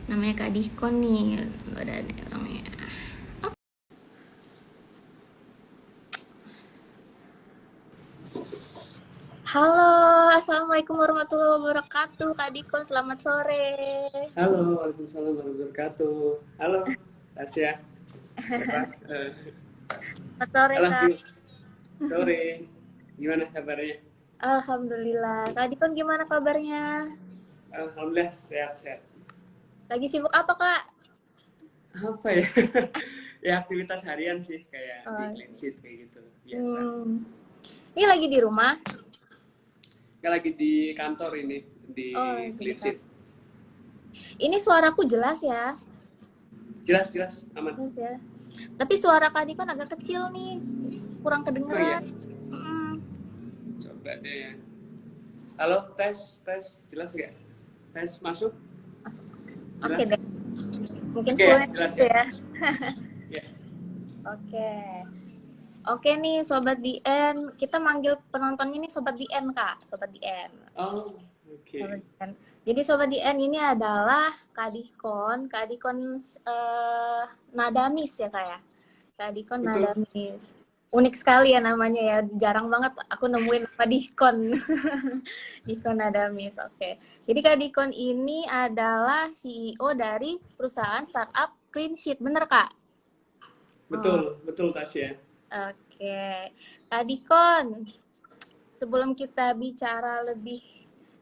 Namanya Kak Dikon nih, udah ada orangnya. Halo, Assalamualaikum warahmatullahi wabarakatuh. Kak Dikon, selamat sore. Halo, Waalaikumsalam warahmatullahi wabarakatuh. Halo, Tasya. Apa? Selamat sore, Halo, Kak. sore. Gimana kabarnya? Alhamdulillah. Kak Dikon gimana kabarnya? Alhamdulillah sehat-sehat. Lagi sibuk apa, Kak? Apa ya? Ya aktivitas harian sih, kayak di Oh, clean sheet kayak gitu, biasa. hmm. Ini lagi di rumah? Nggak lagi di kantor ini, di Oh, lagi di clean sheet. kantor. Ini suaraku jelas ya? Jelas-jelas, aman. Jelas ya. Tapi suara Kak Dikon agak kecil nih. Kurang Oh iya, kedengeran. Mm, coba deh ya. Halo, tes, tes. Jelas nggak? Tes masuk? masuk. Oke Jelas? deh. Mungkin Oke ya, full jelas gitu ya? ya. Ya. Oke. Oke nih Sobat DN, kita manggil penontonnya nih Sobat DN Kak, Sobat DN. Oh, oke. Sobat DN. Jadi Sobat DN ini adalah Kak Dikon Nadamis ya Kak ya? Kak Dikon Betul. Nadamis. Unik sekali ya namanya ya, jarang banget aku nemuin nama Dikon. Dikon Nadamis, oke. Jadi Kak Dikon ini adalah CEO dari perusahaan startup Clean Sheet, bener Kak? Oh, Betul, betul Tasya. oke. Kak Dikon, sebelum kita bicara lebih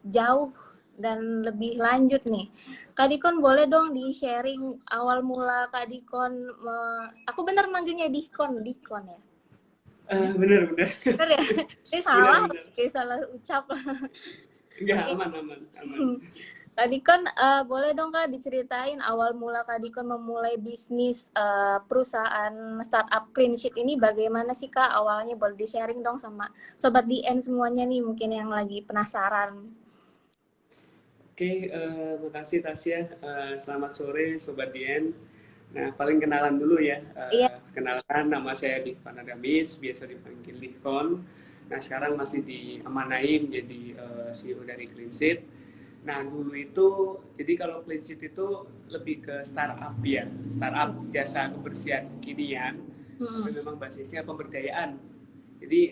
jauh dan lebih lanjut nih, Kak Dikon boleh dong di-sharing awal mula Kak Dikon, aku bener manggilnya Dikon, Dikon ya? Bener, bener. Bener ya? Ini Bener, salah, bener. salah ucap. Enggak, Oke. aman, aman, aman. Kak Dikon, boleh dong Kak diceritain awal mula Kak Dikon memulai bisnis perusahaan startup Clean Sheet ini bagaimana sih Kak awalnya? Boleh di-sharing dong sama Sobat DN semuanya nih mungkin yang lagi penasaran. Oke, makasih Tasya. Selamat sore Sobat Dien. Nah, paling kenalan dulu ya. Iya, Kenalkan, nama saya Dikvan Adamis, biasa dipanggil Dikon. Nah, sekarang masih diamanahi menjadi CEO dari Clean Sheet. Nah, dulu itu, jadi kalau Clean Sheet itu lebih ke startup ya. Startup jasa kebersihan kekinian, tapi mm-mm. memang basisnya pemberdayaan. Jadi,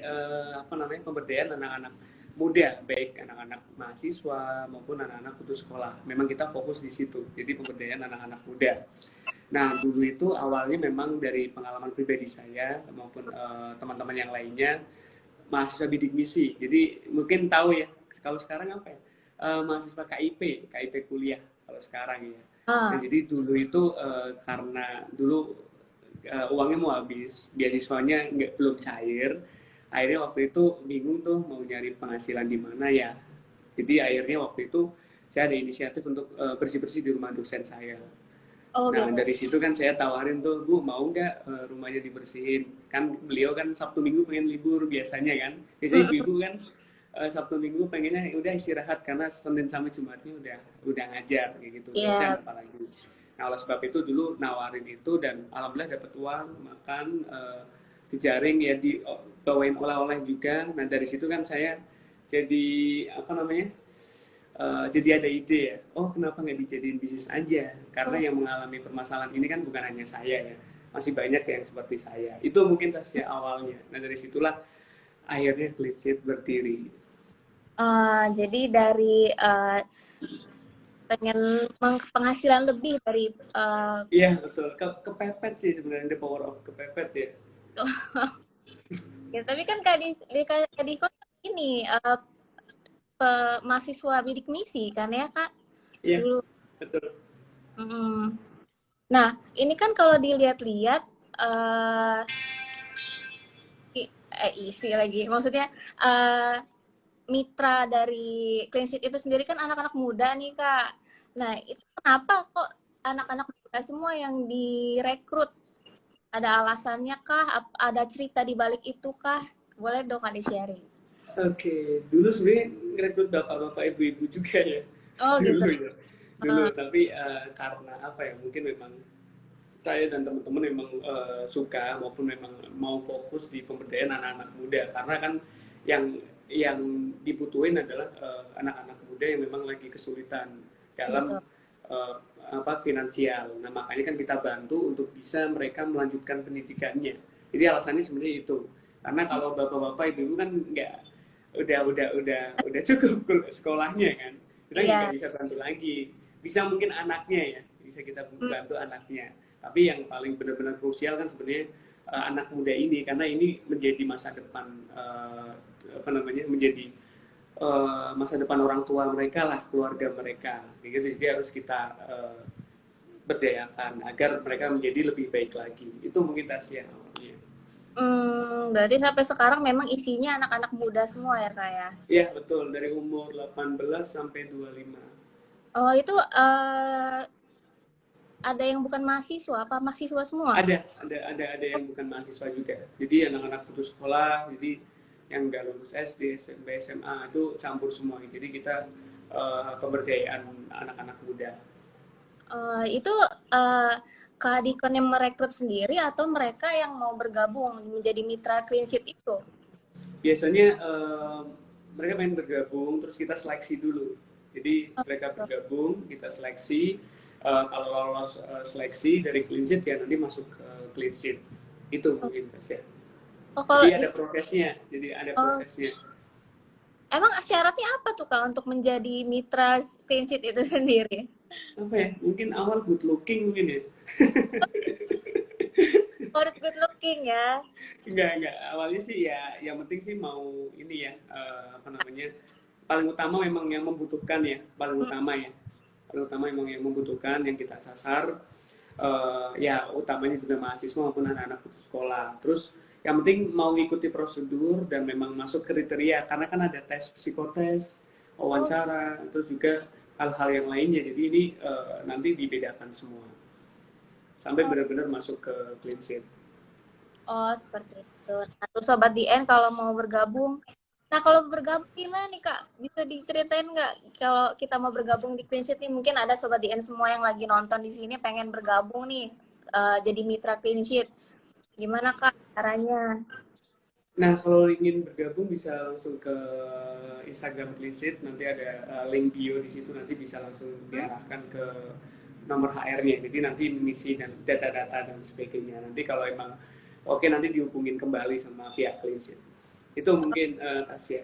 apa namanya, pemberdayaan anak-anak muda, baik anak-anak mahasiswa maupun anak-anak putus sekolah. Memang kita fokus di situ, jadi pemberdayaan anak-anak muda. Nah, dulu itu awalnya memang dari pengalaman pribadi saya maupun teman-teman yang lainnya, mahasiswa bidik misi. Jadi mungkin tahu ya, kalau sekarang apa ya? Mahasiswa KIP kuliah kalau sekarang ya. Nah, Ah, jadi dulu itu karena dulu uangnya mau habis, beasiswanya belum cair. Akhirnya waktu itu bingung tuh mau nyari penghasilan di mana ya. Jadi akhirnya waktu itu saya ada inisiatif untuk bersih-bersih di rumah dosen saya. oh Nah, gitu. dari situ kan saya tawarin tuh, Bu, mau nggak rumahnya dibersihin? Kan beliau kan Sabtu Minggu pengen libur biasanya kan. Biasanya Mm-mm. ibu-ibu kan Sabtu Minggu pengennya udah istirahat karena Senin sampai Jumatnya udah ngajar kayak gitu, dosen Iya, apalagi. Nah, oleh sebab itu dulu nawarin itu dan alhamdulillah dapat uang, makan, dijaring ya dibawain oleh-oleh juga. Nah, dari situ kan saya jadi apa namanya? Jadi ada ide ya, oh kenapa nggak dijadiin bisnis aja, karena oh, yang mengalami permasalahan ini kan bukan hanya saya ya, masih banyak yang seperti saya, itu mungkin tas ya awalnya. Nah dari situlah akhirnya Glitsit berdiri. jadi dari pengen penghasilan lebih dari Iya betul, kepepet sih sebenarnya, the power of kepepet ya. ya, tapi kan Kak Dikon ini mahasiswa bidik misi kan ya Kak Iya dulu. betul. Mm-mm. Nah, ini kan kalau dilihat-lihat eh isi lagi, maksudnya eh mitra dari Clean Sheet itu sendiri kan anak-anak muda nih Kak. Nah, itu kenapa kok anak-anak muda semua yang direkrut? Ada alasannya kah? Ada cerita di balik itu kah? Boleh dong Kak di-sharing. Oke, dulu sebenarnya ngerekrut bapak-bapak ibu-ibu juga ya. Oh gitu. Dulu ya, dulu. Heeh. Tapi karena apa ya, mungkin memang saya dan teman-teman memang suka maupun memang mau fokus di pemberdayaan anak-anak muda, karena kan yang yang dibutuhin adalah anak-anak muda yang memang lagi kesulitan dalam Betul. finansial. Nah, makanya kan kita bantu untuk bisa mereka melanjutkan pendidikannya. Jadi alasannya sebenarnya itu. Karena kalau bapak-bapak ibu kan nggak, udah cukup sekolahnya kan. Kita nggak Iya. bisa bantu lagi. Bisa mungkin anaknya ya, bisa kita Hmm. bantu anaknya. Tapi yang paling benar-benar krusial kan sebenarnya anak muda ini, karena ini menjadi masa depan, apa namanya, menjadi masa depan orang tua mereka lah, keluarga mereka. Jadi harus kita berdayakan agar mereka menjadi lebih baik lagi. Itu mungkin Tasya awalnya. Berarti sampai sekarang memang isinya anak-anak muda semua ya kak ya? Ya betul, dari umur 18 sampai 25. Oh itu ada yang bukan mahasiswa, apa mahasiswa semua? Ada yang bukan mahasiswa juga. Jadi anak-anak putus sekolah, jadi yang nggak lulus SD, SMP, SMA itu campur semua. Jadi kita pemberdayaan anak-anak muda. Itu eh, Kak Dikon yang merekrut sendiri atau mereka yang mau bergabung menjadi mitra Clean Sheet itu? Biasanya mereka main bergabung, terus kita seleksi dulu. Jadi mereka bergabung, kita seleksi. Kalau lolos seleksi dari clean sheet ya nanti masuk ke clean sheet. Itu mungkin Mas ya. Oh, kalau Jadi ada prosesnya. Jadi ada oh, prosesnya. emang syaratnya apa tuh Kak untuk menjadi mitra Clean Sheet itu sendiri? Apa ya? Mungkin awal good looking mungkin ya. Harus good looking ya. Enggak. Awalnya sih ya, yang penting sih mau ini ya, apa namanya, paling utama memang yang membutuhkan ya, paling Hmm. utama ya. Paling utama memang yang membutuhkan, yang kita sasar, ya utamanya juga mahasiswa maupun anak-anak putus sekolah. Terus yang penting mau ikuti prosedur dan memang masuk kriteria, karena kan ada tes psikotes, Oh, wawancara, terus juga hal-hal yang lainnya. Jadi ini nanti dibedakan semua sampai oh, benar-benar masuk ke clean sheet. oh, seperti itu. Nah, tuh Sobat DN kalau mau bergabung. Nah, kalau bergabung gimana nih Kak? Bisa diceritain nggak kalau kita mau bergabung di Clean Sheet nih? Mungkin ada Sobat DN semua yang lagi nonton di sini pengen bergabung nih jadi mitra Clean Sheet. Gimana Kak caranya? Nah, kalau ingin bergabung bisa langsung ke Instagram Clean Sheet, nanti ada link bio di situ, nanti bisa langsung Hmm? diarahkan ke nomor HR-nya. Jadi nanti mengisi dan data-data dan sebagainya. Nanti kalau emang oke, nanti dihubungin kembali sama pihak Clean Sheet. Itu mungkin Tasya.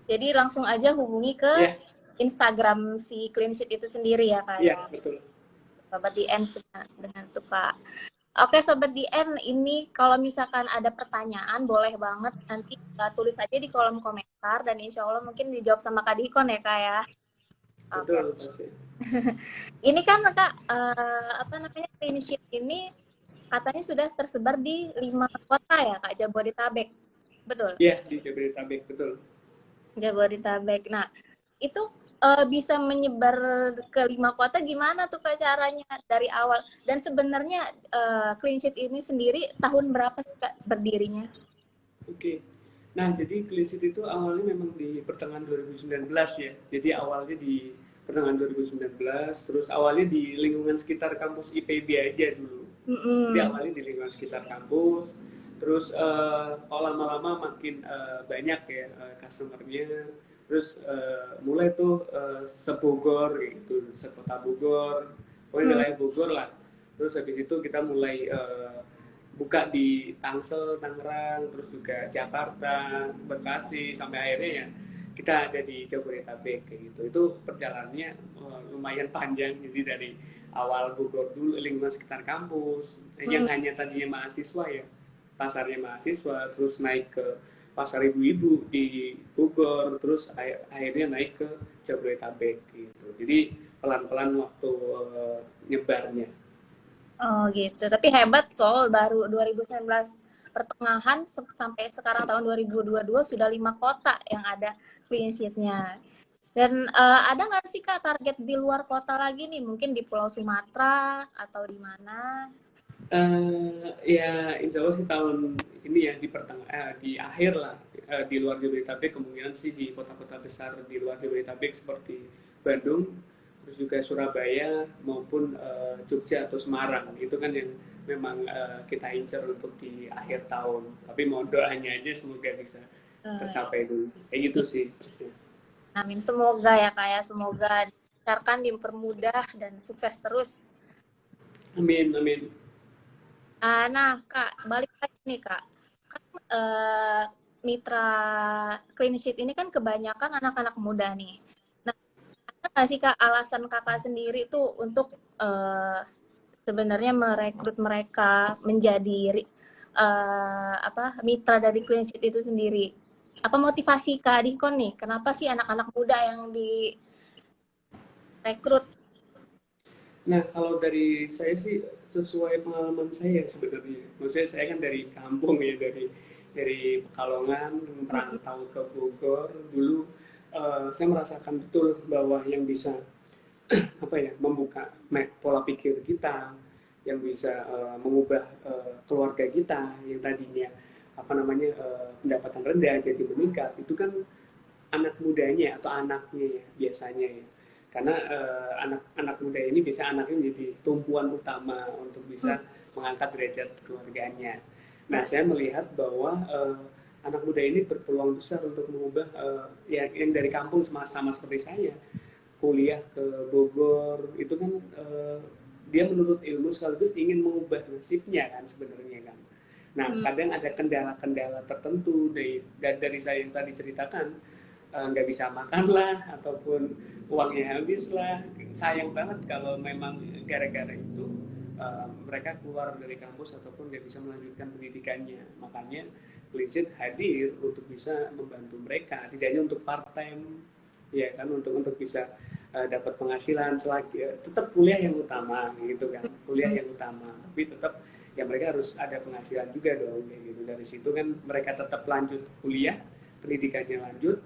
Jadi langsung aja hubungi ke Ya, Instagram si Clean Sheet itu sendiri ya Kak ya. iya betul. Sobat DN dengan tuh Kak. Oke Sobat DN, ini kalau misalkan ada pertanyaan boleh banget nanti tulis aja di kolom komentar dan insya Allah mungkin dijawab sama Kak Dikon ya Kak ya. Oke. Betul Tasya. Ini kan Kak, apa namanya, Clean Sheet ini katanya sudah tersebar di 5 kota ya Kak, Jabodetabek. Betul? Iya, di Jabodetabek, betul. Jabodetabek. Nah, itu bisa menyebar ke 5 kota gimana tuh Kak caranya dari awal? Dan sebenarnya Clean Sheet ini sendiri tahun berapa sih Kak berdirinya? Oke. Nah, jadi Clean Sheet itu awalnya memang di pertengahan 2019 ya. Jadi awalnya di pertengahan 2019, terus awalnya di lingkungan sekitar kampus IPB aja dulu. Jadi Mm-mm. awalnya di lingkungan sekitar kampus, terus kalau lama-lama makin banyak ya customer-nya, terus mulai tuh sebogor gitu, sekota Bogor, pokoknya Mm. wilayah Bogor lah. Terus habis itu kita mulai buka di Tangsel, Tangerang, terus juga Jakarta, Bekasi, sampai akhirnya ya kita ada di Jabodetabek kayak gitu. Itu perjalanannya lumayan panjang, jadi dari awal Bogor dulu, lingkungan sekitar kampus, yang Mm. hanya tadinya mahasiswa ya, pasarnya mahasiswa, terus naik ke pasar ibu-ibu di Bogor, terus akhirnya naik ke Jabodetabek gitu. Jadi pelan-pelan waktu nyebarnya. Oh gitu. Tapi hebat soal baru 2019 pertengahan sampai sekarang tahun 2022 sudah 5 kota yang ada Clean Sheet-nya. Dan ada nggak sih Kak target di luar kota lagi nih? Mungkin di Pulau Sumatera atau di mana? Ya insya Allah sih tahun ini ya di akhir lah, di luar Jabodetabek kemungkinan sih di kota-kota besar di luar Jabodetabek seperti Bandung, terus juga Surabaya maupun Jogja atau Semarang itu kan yang memang kita incar untuk di akhir tahun. Tapi mau doanya aja semoga bisa Eh, tercapai dulu. Kayak gitu sih. Amin. Semoga ya Kak ya, semoga dilancarkan, dipermudah, dan sukses terus. Amin, amin. Nah, Kak, balik lagi nih, Kak. Kan mitra Clean Sheet ini kan kebanyakan anak-anak muda nih. Nah, ada nggak sih, Kak, alasan Kakak sendiri tuh untuk sebenarnya merekrut mereka menjadi apa mitra dari Clean Sheet itu sendiri? Apa motivasi Kak Dikon nih? Kenapa sih anak-anak muda yang direkrut? Nah, kalau dari saya sih sesuai pengalaman saya sebenarnya. Maksudnya saya kan dari kampung ya, dari Pekalongan merantau ke Bogor dulu. Saya merasakan betul bahwa yang bisa apa ya membuka pola pikir kita, yang bisa mengubah keluarga kita yang tadinya apa namanya pendapatan rendah jadi meningkat, itu kan anak mudanya atau anaknya ya, biasanya ya. Karena anak-anak muda ini bisa anaknya menjadi tumpuan utama untuk bisa mengangkat derajat keluarganya. Nah, saya melihat bahwa anak muda ini berpeluang besar untuk mengubah yang dari kampung sama seperti saya kuliah ke Bogor itu kan dia menuntut ilmu sekaligus ingin mengubah nasibnya kan sebenarnya kan. Nah, kadang ada kendala-kendala tertentu dari saya yang tadi ceritakan, nggak bisa makan lah ataupun uangnya habis lah. Sayang banget kalau memang gara-gara itu mereka keluar dari kampus ataupun nggak bisa melanjutkan pendidikannya. Makanya Clean hadir untuk bisa membantu mereka, setidaknya untuk part time, ya kan, untuk bisa dapat penghasilan selagi tetap kuliah yang utama gitu kan, kuliah yang utama, tapi tetap ya mereka harus ada penghasilan juga dong kayak gitu. Dari situ kan mereka tetap lanjut kuliah, pendidikannya lanjut,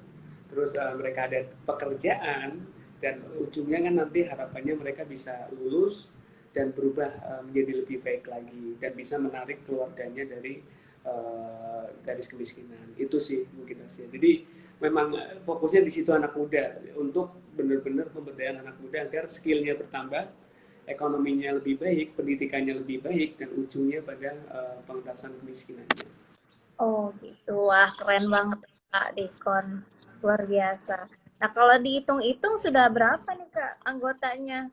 terus mereka ada pekerjaan, dan ujungnya kan nanti harapannya mereka bisa lulus dan berubah menjadi lebih baik lagi dan bisa menarik keluarganya dari garis kemiskinan. Itu sih mungkin sih. Jadi memang fokusnya di situ anak muda, untuk benar-benar pemberdayaan anak muda agar skillnya bertambah, ekonominya lebih baik, pendidikannya lebih baik, dan ujungnya pada pengentasan kemiskinannya. Oh gitu, wah keren banget Kak Dikon, luar biasa. Nah kalau dihitung-hitung sudah berapa nih Kak anggotanya?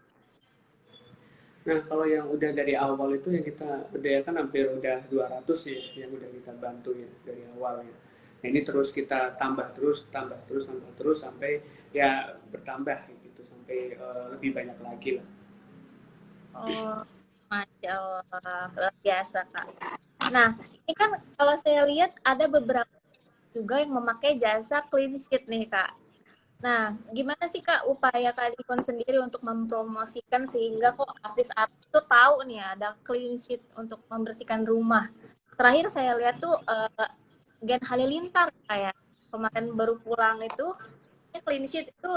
Nah, kalau yang udah dari awal itu yang kita berdayakan hampir udah 200 ya, yang udah kita bantu ya dari awal ya. Nah, ini terus kita tambah terus sampai ya bertambah gitu, sampai lebih banyak lagi lah. Oh, Masya Allah, luar biasa Kak. Nah, ini kan kalau saya lihat ada beberapa juga yang memakai jasa clean sheet nih Kak. Nah, gimana sih Kak upaya Kak Dikon sendiri untuk mempromosikan sehingga kok artis-artis itu tahu nih ada clean sheet untuk membersihkan rumah. Terakhir saya lihat tuh Gen Halilintar kayak kemarin baru pulang itu clean sheet itu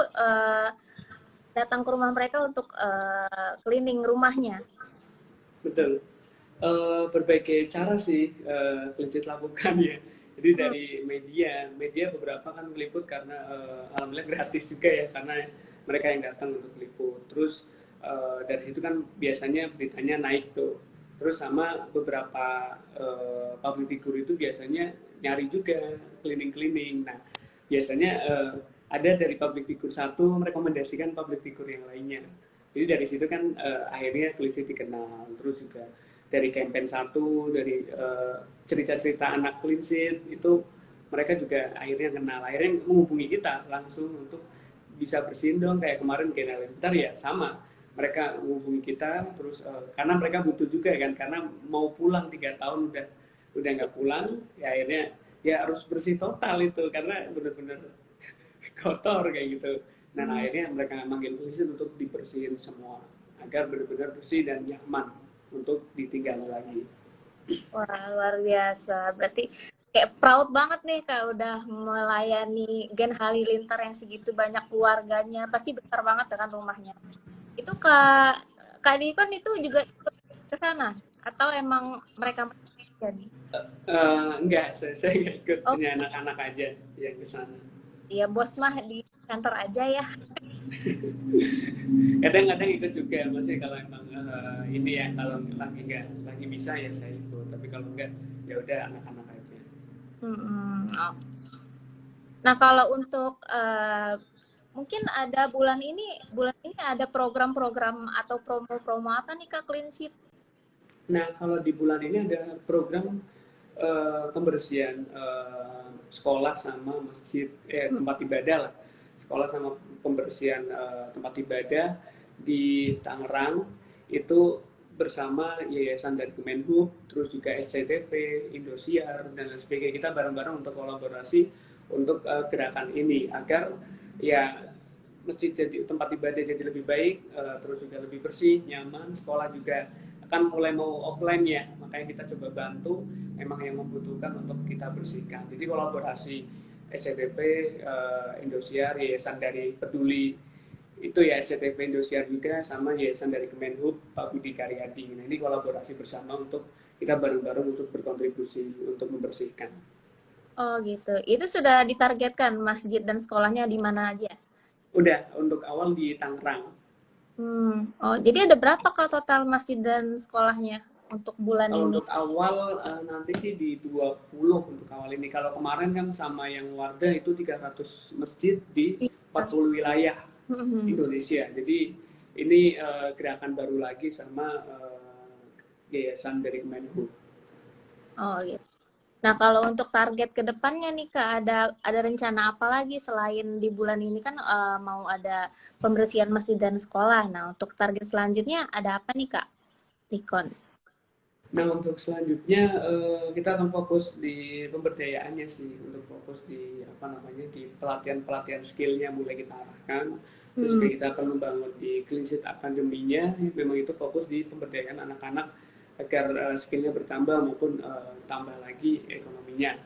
datang ke rumah mereka untuk cleaning rumahnya. Betul. Berbagai cara sih Cleansit lakukan ya. Jadi Hmm. dari media beberapa kan meliput karena alhamdulillah gratis juga ya, karena mereka yang datang untuk meliput. Terus dari situ kan biasanya beritanya naik tuh. Terus sama beberapa public figure itu biasanya nyari juga cleaning. Nah, biasanya ada dari public figure satu merekomendasikan public figure yang lainnya. Jadi dari situ kan akhirnya Cleansit dikenal. Terus juga dari campaign satu, dari cerita-cerita anak Cleansit itu mereka juga akhirnya menghubungi kita langsung untuk bisa bersihin dong, kayak kemarin Generator ya sama, mereka menghubungi kita terus karena mereka butuh juga kan, karena mau pulang 3 tahun udah nggak pulang ya, akhirnya ya harus bersih total itu karena benar-benar kotor kayak gitu. Dan Hmm. akhirnya mereka manggil polisi untuk dibersihin semua agar benar-benar bersih dan nyaman untuk ditinggali lagi. Wah, luar biasa. Berarti kayak proud banget nih Kak udah melayani Gen Halilintar yang segitu banyak keluarganya. Pasti besar banget kan rumahnya. Itu Kak Dikon itu juga ikut ke sana atau emang mereka aja nih? Enggak, saya nggak ikut, Oh, hanya anak-anak aja yang ke sana. iya bos mah di kantor aja ya. Kadang-kadang ikut juga, masih kalau emang ini ya, kalau lagi bisa ya saya ikut, tapi kalau enggak ya udah anak-anak aja. Mm-mm. Oh. Nah, kalau untuk mungkin ada bulan ini ada program-program atau promo-promo apa nih Kak Clean Sheet? Nah, kalau di bulan ini ada program pembersihan sekolah sama masjid, tempat ibadah lah. Sekolah sama pembersihan tempat ibadah di Tangerang itu bersama yayasan dari Kemenhub, terus juga SCTV, Indosiar, dan lain sebagainya. Kita bareng-bareng untuk kolaborasi untuk gerakan ini agar ya masjid jadi tempat ibadah jadi lebih baik, terus juga lebih bersih, nyaman, sekolah juga akan mulai mau offline ya, makanya kita coba bantu memang yang membutuhkan untuk kita bersihkan. Jadi kolaborasi SCTV, Indosiar, yayasan dari Peduli itu ya SCTV Indosiar juga sama yayasan dari Kemenhub Pak Budi Karyadi. Nah ini kolaborasi bersama untuk kita bareng-bareng untuk berkontribusi untuk membersihkan. Oh gitu. Itu sudah ditargetkan masjid dan sekolahnya di mana aja? Udah untuk awal di Tangerang. Oh, jadi ada berapa Kak total masjid dan sekolahnya untuk bulan Kalau ini? untuk awal nanti sih di 20 untuk awal ini. Kalau kemarin kan sama yang Wardah itu 300 masjid di Iya. 40 wilayah Mhm. Indonesia. Jadi ini gerakan baru lagi sama yayasan dari Kemenhub. Oh gitu. Nah, kalau untuk target ke depannya nih Kak, ada rencana apa lagi selain di bulan ini kan mau ada pembersihan masjid dan sekolah. Nah, untuk target selanjutnya ada apa nih Kak? Dikon. Nah untuk selanjutnya kita akan fokus di pemberdayaannya sih, untuk fokus di apa namanya di pelatihan skillnya mulai kita arahkan. Terus juga Hmm. kita akan membangun di Clean Sheet Academy-nya, memang itu fokus di pemberdayaan anak-anak agar skillnya bertambah maupun tambah lagi ekonominya.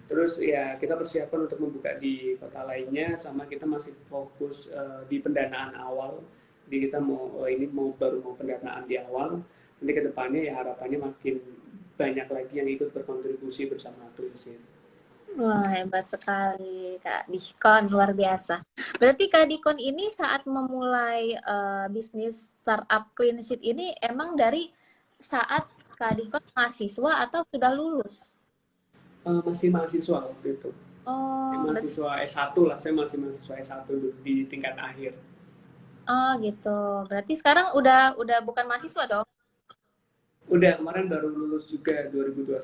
Terus ya kita persiapan untuk membuka di kota lainnya, sama kita masih fokus di pendanaan awal. Jadi kita mau ini baru mau pendanaan di awal. Nanti ke depannya ya harapannya makin banyak lagi yang ikut berkontribusi bersama Clean. Wah, hebat sekali Kak Dikon, luar biasa. Berarti Kak Dikon ini saat memulai bisnis startup Clean Sheet ini emang dari saat Kak Dikon mahasiswa atau sudah lulus? Masih mahasiswa waktu itu. Oh, berarti Mahasiswa S1 lah, saya masih mahasiswa S1 di tingkat akhir. oh gitu. Berarti sekarang udah bukan mahasiswa dong? Udah kemarin baru lulus juga 2021.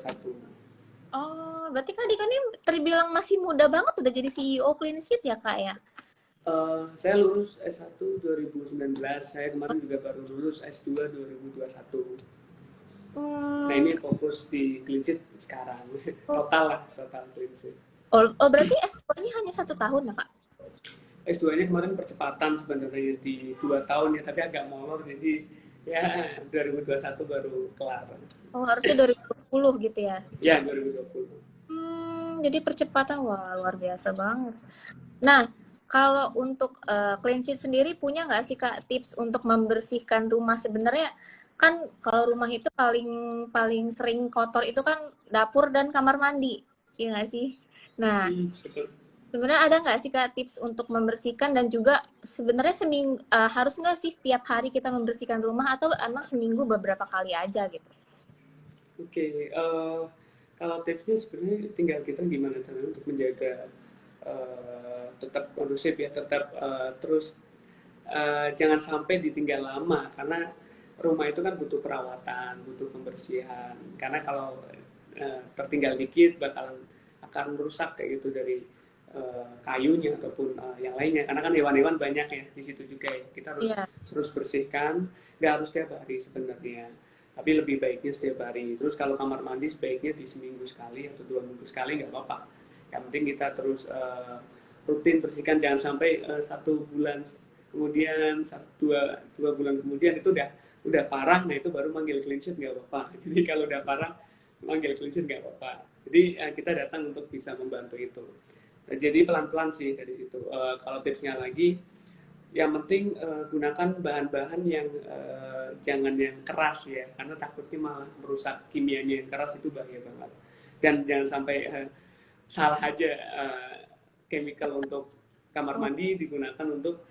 Oh, berarti Kak Dikon ini terbilang masih muda banget udah jadi CEO Clean Sheet ya Kak ya? Saya lulus S1 2019, saya kemarin juga baru lulus S2 2021. Nah Hmm, ini fokus di Clean Sheet sekarang. Total lah, total Clean Sheet. oh berarti S2-nya hanya 1 tahun ya Kak? S2-nya kemarin percepatan sebenarnya di 2 tahun ya, tapi agak molor jadi ya 2021 baru kelar. Oh, harusnya 2020 gitu ya? Ya 2020. Jadi percepatan, wah luar biasa banget. Nah, kalau untuk clean sheet sendiri punya nggak sih Kak tips untuk membersihkan rumah? Sebenarnya kan kalau rumah itu paling paling sering kotor itu kan dapur dan kamar mandi, iya nggak sih? Nah, Betul. sebenarnya ada nggak sih Kak tips untuk membersihkan dan juga sebenarnya harus nggak sih tiap hari kita membersihkan rumah atau emang seminggu beberapa kali aja gitu? Oke, kalau tipsnya sebenarnya tinggal kita gimana caranya untuk menjaga tetap kondusif ya, tetap terus jangan sampai ditinggal lama karena rumah itu kan butuh perawatan, butuh pembersihan. Karena kalau tertinggal dikit bakalan akan rusak kayak gitu dari kayunya ataupun yang lainnya. Karena kan hewan-hewan banyak ya di situ juga ya. Kita harus Iya. terus bersihkan, nggak harus tiap hari sebenarnya. Tapi lebih baiknya setiap hari. Terus kalau kamar mandi sebaiknya di seminggu sekali atau 2 minggu sekali nggak apa-apa. Yang penting kita terus rutin bersihkan, jangan sampai 1 bulan kemudian dua bulan kemudian itu udah parah, nah itu baru manggil clean sheet nggak apa-apa. Jadi kalau udah parah manggil clean sheet nggak apa-apa. Jadi kita datang untuk bisa membantu itu. Nah, jadi pelan-pelan sih dari situ. Kalau tipsnya lagi, yang penting gunakan bahan-bahan yang jangan yang keras ya, karena takutnya malah merusak kimianya yang keras itu bahaya banget. Dan jangan sampai salah aja chemical untuk kamar Oh, mandi digunakan untuk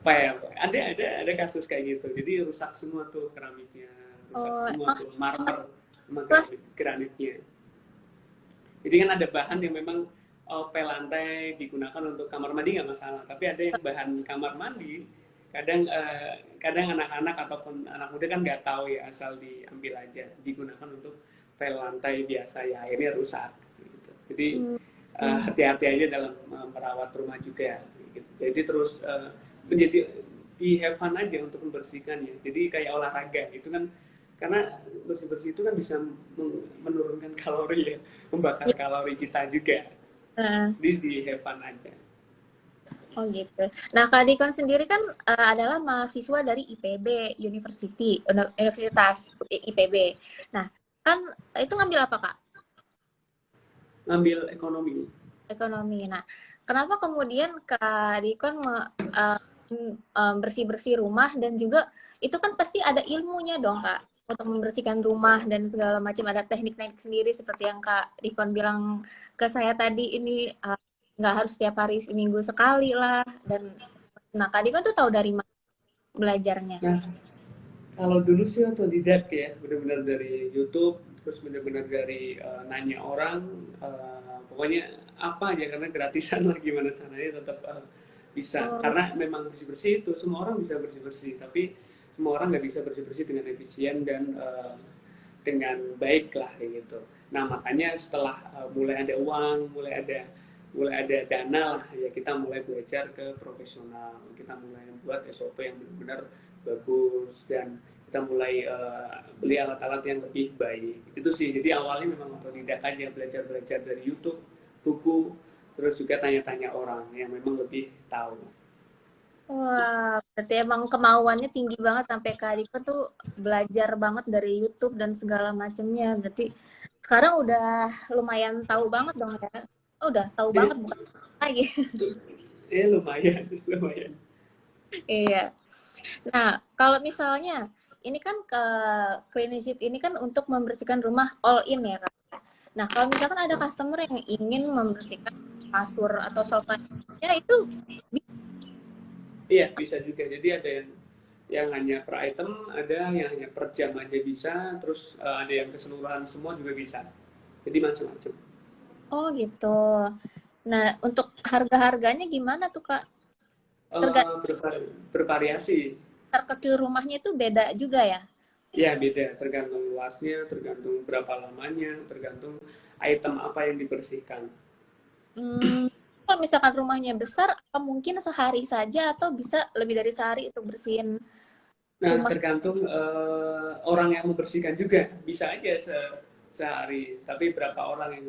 pel. Ada kasus kayak gitu. Jadi rusak semua tuh keramiknya, rusak oh, semua tuh maksudnya marmer sama kelas. granitnya. Jadi kan ada bahan yang memang pel lantai digunakan untuk kamar mandi nggak masalah. Tapi ada yang bahan kamar mandi, kadang kadang anak-anak ataupun anak muda kan nggak tahu ya, asal diambil aja, digunakan untuk pel lantai biasa ya, akhirnya rusak. Gitu. Jadi Hmm. hati-hati aja dalam merawat rumah juga. Gitu. Jadi terus menjadi di have fun aja untuk membersihkannya. Jadi kayak olahraga itu kan, karena bersih-bersih itu kan bisa menurunkan kalori ya, membakar Ya. kalori kita juga. Nah, Di have fun aja. oh gitu. Nah, Kak Dikon sendiri kan adalah mahasiswa dari IPB University, Universitas IPB. Nah, kan itu ngambil apa, Kak? Ngambil ekonomi. Ekonomi. Nah, kenapa kemudian Kak Dikon bersih-bersih rumah dan juga itu kan pasti ada ilmunya dong, Kak, untuk membersihkan rumah dan segala macam, ada teknik-teknik sendiri seperti yang Kak Dikon bilang ke saya tadi ini nggak harus setiap hari seminggu sekali lah dan nah Kak Dikon tuh tahu dari mana belajarnya? Nah, kalau dulu sih otodidak ya, benar-benar dari YouTube, terus benar-benar dari nanya orang, pokoknya apa aja karena gratisan lah, gimana caranya tetap bisa. Oh, Karena memang bersih-bersih itu semua orang bisa bersih-bersih, tapi semua orang nggak bisa bersih-bersih dengan efisien dan dengan baik lah kayak gitu. Nah makanya setelah mulai ada uang, mulai ada dana lah ya, kita mulai belajar ke profesional, kita mulai buat SOP yang benar-benar bagus, dan kita mulai beli alat-alat yang lebih baik. Itu sih, jadi awalnya memang otodidak aja, belajar-belajar dari YouTube, buku, terus juga tanya-tanya orang yang memang lebih tahu. wah, berarti emang kemauannya tinggi banget sampai Kak Diko tuh belajar banget dari YouTube dan segala macamnya. Berarti sekarang udah lumayan tahu banget dong ya. Oh, udah tahu Ya, banget bukan lagi. ya lumayan, lumayan. Iya. Nah, kalau misalnya ini kan ke clean sheet ini kan untuk membersihkan rumah all in ya, Kak. Nah, kalau misalkan ada customer yang ingin membersihkan kasur atau sofa, ya itu Iya, bisa juga. Jadi ada yang hanya per item, ada yang hanya per jam aja bisa, terus ada yang keseluruhan semua juga bisa. Jadi macam-macam. oh gitu. Nah, untuk harga-harganya gimana tuh, Kak? Tergantung Bervariasi. terkecil rumahnya itu beda juga ya? Ya, beda. Tergantung luasnya, tergantung berapa lamanya, tergantung item apa yang dibersihkan. Hmm, kalau misalkan rumahnya besar, apa mungkin sehari saja atau bisa lebih dari sehari untuk bersihin Nah, rumah? tergantung orang yang membersihkan juga. Bisa aja sehari, tapi berapa orang yang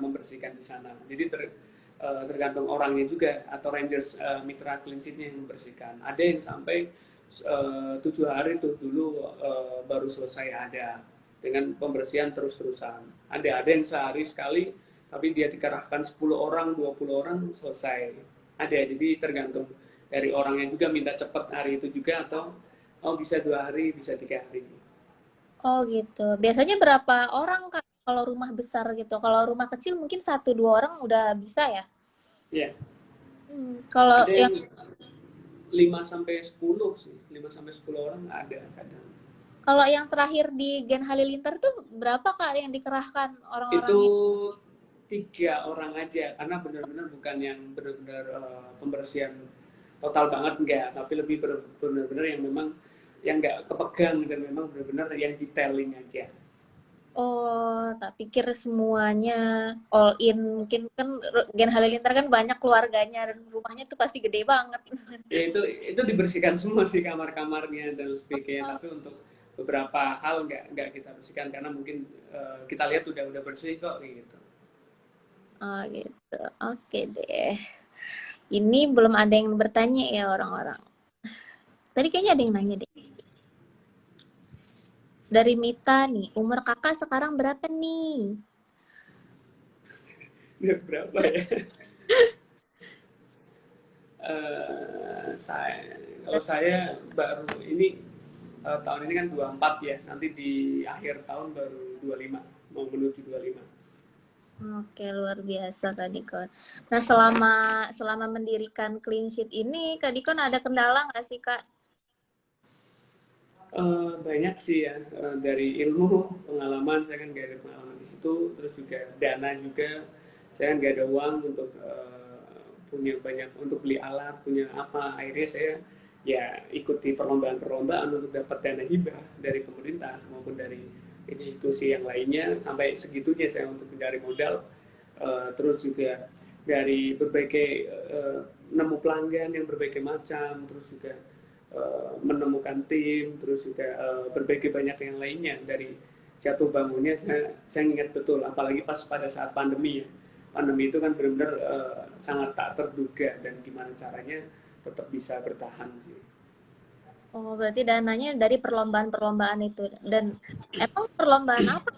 membersihkan di sana. Jadi tergantung orangnya juga, atau rangers mitra clean sheet-nya yang membersihkan. Ada yang sampai 7 hari tuh dulu baru selesai, ada dengan pembersihan terus-terusan. Ada yang sehari sekali, tapi dia dikerahkan 10 orang, 20 orang selesai. Ada, jadi tergantung dari orangnya juga minta cepat hari itu juga, atau oh bisa 2 hari, bisa 3 hari. Oh gitu. Biasanya berapa orang Kak kalau rumah besar gitu? Kalau rumah kecil mungkin satu dua orang udah bisa ya? Ya, Kalau ada yang yang 5 sampai 10 sih, 5 sampai 10 orang ada kadang. kalau yang terakhir di Gen Halilintar tuh berapa Kak yang dikerahkan Itu orang-orangnya? 3 orang aja, karena benar-benar bukan yang benar-benar pembersihan total banget, enggak, tapi lebih benar-benar yang memang yang nggak kepegang, dan memang benar-benar yang detailing aja. Oh, tak pikir semuanya all in. Mungkin kan Gen Halilintar kan banyak keluarganya dan rumahnya tuh pasti gede banget. Ya itu dibersihkan semua sih, kamar-kamarnya dan sebagainya, tapi untuk beberapa hal nggak kita bersihkan, karena mungkin kita lihat udah bersih kok gitu. Oh gitu. Oke deh. Ini belum ada yang bertanya ya orang-orang. Tadi kayaknya ada yang nanya deh. Dari Mita nih, umur kakak sekarang berapa nih? Nggak berapa ya. Kalau saya baru ini tahun ini kan 24 ya, nanti di akhir tahun baru 25, mau menuju 25. Oke, luar biasa Kak Dikon. Nah, selama mendirikan Clean Sheet ini, Kak Dikon ada kendala nggak sih, Kak? Banyak sih ya, dari ilmu, pengalaman, saya kan gak ada pengalaman di situ, terus juga dana juga. Saya nggak ada uang untuk punya banyak untuk beli alat, punya apa. Akhirnya saya ya ikuti perlombaan-perlombaan untuk dapat dana hibah dari pemerintah maupun dari institusi yang lainnya, sampai segitunya saya untuk mencari modal. Terus juga dari berbagai nemu pelanggan yang berbagai macam, terus juga menemukan tim, terus juga berbagai banyak yang lainnya. Dari jatuh bangunnya saya ingat betul, apalagi pas pada saat pandemi ya. Pandemi itu kan benar-benar sangat tak terduga, dan gimana caranya tetap bisa bertahan sih. Oh, berarti dananya dari perlombaan-perlombaan itu. Dan emang perlombaan apa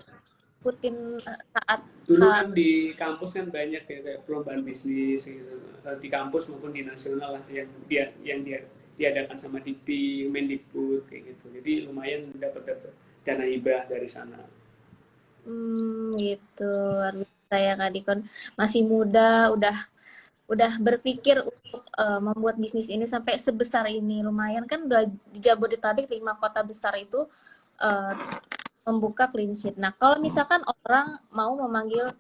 ikutin saat Dulu Kak? kan di kampus kan banyak ya kayak perlombaan bisnis gitu. Di kampus maupun di nasional lah yang dia diadakan sama Dikti, Mendikbud kayak gitu. Jadi lumayan dapat dana hibah dari sana. Gitu. Luar biasa ya Kak Dikon. Masih muda, udah berpikir untuk membuat bisnis ini sampai sebesar ini. Lumayan kan udah di Jabodetabek 5 kota besar itu eh, membuka clean sheet. Nah, kalau misalkan orang mau memanggil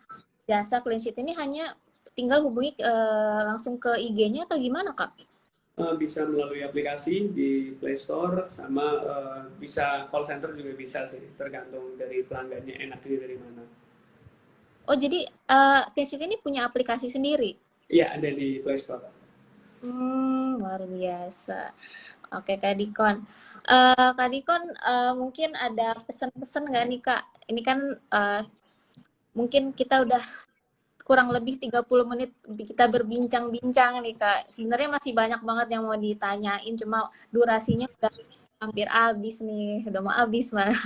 jasa clean sheet ini hanya tinggal hubungi langsung ke IG-nya atau gimana, Kak? Bisa melalui aplikasi di Play Store, sama bisa call center juga bisa sih, tergantung dari pelanggannya enaknya dari mana. Oh, jadi clean sheet ini punya aplikasi sendiri? Iya, ada di Play Store. Luar biasa. Oke, Kak Dikon. Kak Dikon, mungkin ada pesan-pesan nggak nih, Kak? Ini kan mungkin kita udah kurang lebih 30 menit kita berbincang-bincang nih, Kak. Sebenarnya masih banyak banget yang mau ditanyain, cuma durasinya udah hampir habis nih, udah mau habis malah.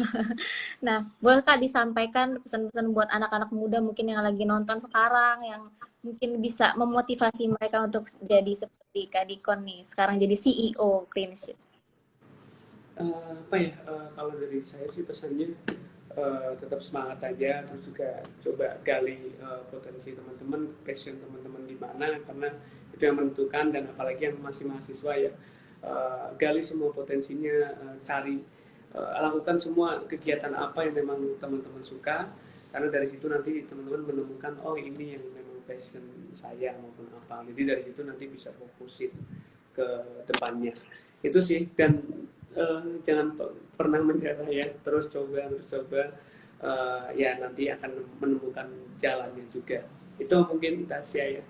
Nah, boleh Kak disampaikan pesan-pesan buat anak-anak muda mungkin yang lagi nonton sekarang, yang mungkin bisa memotivasi mereka untuk jadi seperti Kak Dikon nih, sekarang jadi CEO Clean Sheet. Apa ya, kalau dari saya sih pesannya tetap semangat aja, terus juga coba gali potensi teman-teman, passion teman-teman di mana, karena itu yang menentukan. Dan apalagi yang masih mahasiswa ya, gali semua potensinya, cari, lakukan semua kegiatan apa yang memang teman-teman suka, karena dari situ nanti teman-teman menemukan, oh ini yang memang passion saya maupun apa. Jadi dari situ nanti bisa fokusin ke depannya. Itu sih. Dan jangan pernah menyerah ya, terus coba, ya nanti akan menemukan jalannya juga. Itu mungkin Tasya ya.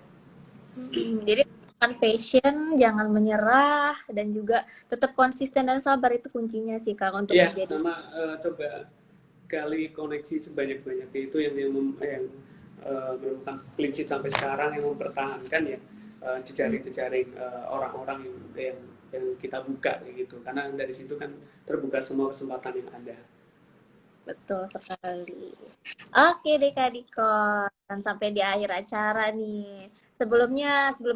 Jadi kan passion, jangan menyerah, dan juga tetap konsisten dan sabar itu kuncinya sih Kak untuk Ya, menjadi. sama coba kali koneksi sebanyak-banyaknya, itu yang menemukan prinsip sampai sekarang, yang mempertahankan ya, jejaring-jejaring orang-orang yang kita buka kayak gitu, karena dari situ kan terbuka semua kesempatan yang ada. Betul sekali. Oke deh Kak Diko, dan sampai di akhir acara nih. Sebelum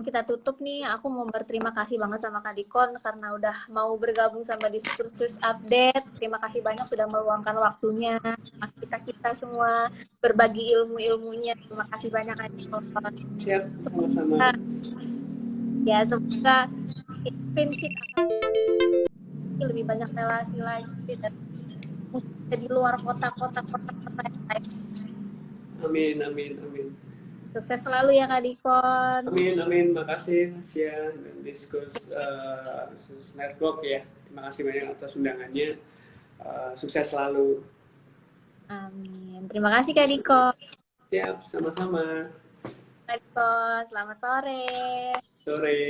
kita tutup nih, aku mau berterima kasih banget sama Kak Dikon karena udah mau bergabung sama Diskursus Update. Terima kasih banyak sudah meluangkan waktunya sama kita-kita semua, berbagi ilmu-ilmunya. Terima kasih banyak Kak Dikon. Siap, sama-sama. Ya, semoga friendship akan lebih banyak relasi lagi dan mungkin di luar kota-kota yang lain. Amin, amin, amin. Sukses selalu ya Kak Dikon. Amin, amin. Makasih Asia dan Network ya. Terima kasih banyak atas undangannya. Sukses selalu. Amin. Terima kasih Kak Dikon. Siap, sama-sama. Kak Dikon, selamat sore. Sore.